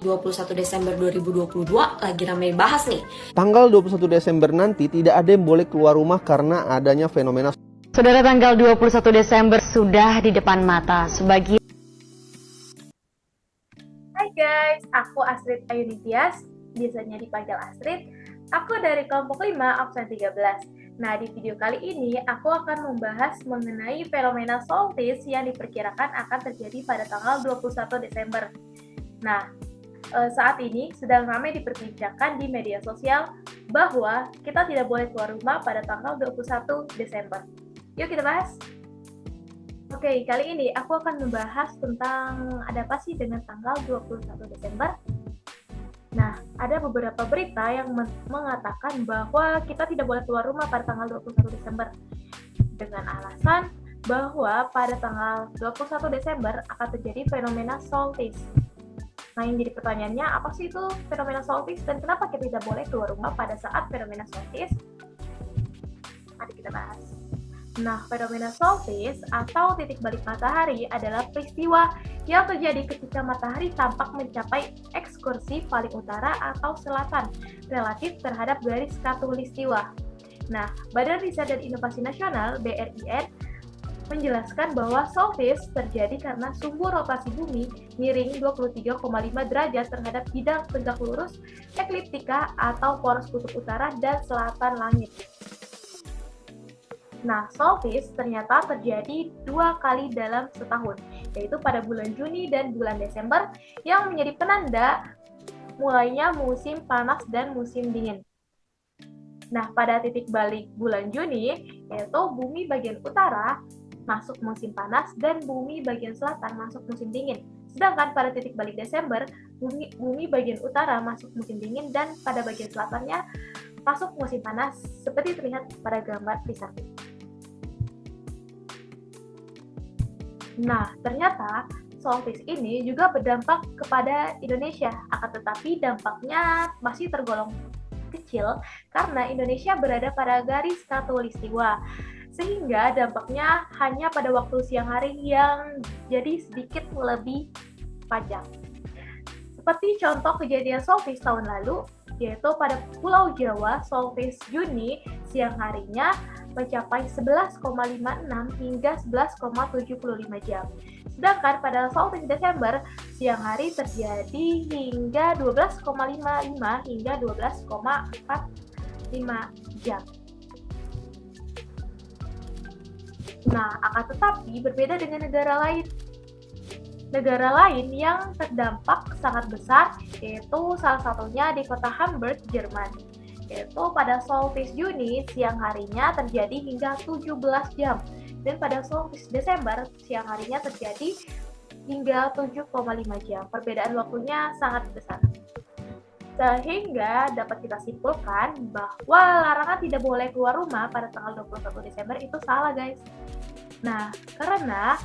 21 Desember 2022 lagi ramai bahas nih. Tanggal 21 Desember nanti tidak ada yang boleh keluar rumah karena adanya fenomena. Saudara, tanggal 21 Desember sudah di depan mata. Hai guys, aku Astrid Ayunitias, biasanya dipanggil Astrid. Aku dari kelompok 5, absen 13. Nah, di video kali ini aku akan membahas mengenai fenomena solstice yang diperkirakan akan terjadi pada tanggal 21 Desember. Nah, saat ini sedang ramai diperbincangkan di media sosial bahwa kita tidak boleh keluar rumah pada tanggal 21 Desember. Yuk kita bahas. Oke, kali ini aku akan membahas tentang ada apa sih dengan tanggal 21 Desember. Nah, ada beberapa berita yang mengatakan bahwa kita tidak boleh keluar rumah pada tanggal 21 Desember dengan alasan bahwa pada tanggal 21 Desember akan terjadi fenomena solstice. Nah, yang jadi pertanyaannya, apa sih itu fenomena solstice dan kenapa kita tidak boleh keluar rumah pada saat fenomena solstice? Mari kita bahas. Nah, fenomena solstice atau titik balik matahari adalah peristiwa yang terjadi ketika matahari tampak mencapai ekskursi paling utara atau selatan relatif terhadap garis khatulistiwa. Nah, Badan Riset dan Inovasi Nasional (BRIN) menjelaskan bahwa solstice terjadi karena sumbu rotasi bumi miring 23,5 derajat terhadap bidang tegak lurus ekliptika atau poros kutub utara dan selatan langit. Nah, solstice ternyata terjadi 2 kali dalam setahun, yaitu pada bulan Juni dan bulan Desember, yang menjadi penanda mulainya musim panas dan musim dingin. Nah, pada titik balik bulan Juni, yaitu bumi bagian utara masuk musim panas dan bumi bagian selatan masuk musim dingin. Sedangkan pada titik balik Desember, bumi bagian utara masuk musim dingin dan pada bagian selatannya masuk musim panas, seperti terlihat pada gambar di samping. Nah, ternyata solstice ini juga berdampak kepada Indonesia, akan tetapi dampaknya masih tergolong kecil karena Indonesia berada pada garis khatulistiwa, sehingga dampaknya hanya pada waktu siang hari yang jadi sedikit lebih panjang. Seperti contoh kejadian solstice tahun lalu, yaitu pada Pulau Jawa, solstice Juni siang harinya mencapai 11,56 hingga 11,75 jam. Sedangkan pada solstice Desember, siang hari terjadi hingga 12,55 hingga 12,45 jam. Nah, akan tetapi berbeda dengan negara lain. Negara lain yang terdampak sangat besar, yaitu salah satunya di kota Hamburg, Jerman. Yaitu pada solstice Juni siang harinya terjadi hingga 17 jam dan pada solstice Desember siang harinya terjadi hingga 7,5 jam. Perbedaan waktunya sangat besar. Sehingga dapat kita simpulkan bahwa larangan tidak boleh keluar rumah pada tanggal 21 Desember itu salah, guys. Nah, karena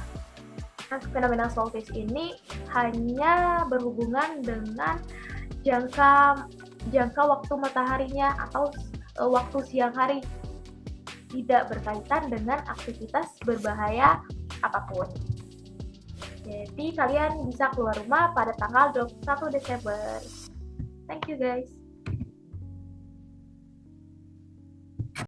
fenomena solstice ini hanya berhubungan dengan jangka waktu mataharinya atau waktu siang hari, tidak berkaitan dengan aktivitas berbahaya apapun. Jadi kalian bisa keluar rumah pada tanggal 21 Desember. Thank you guys.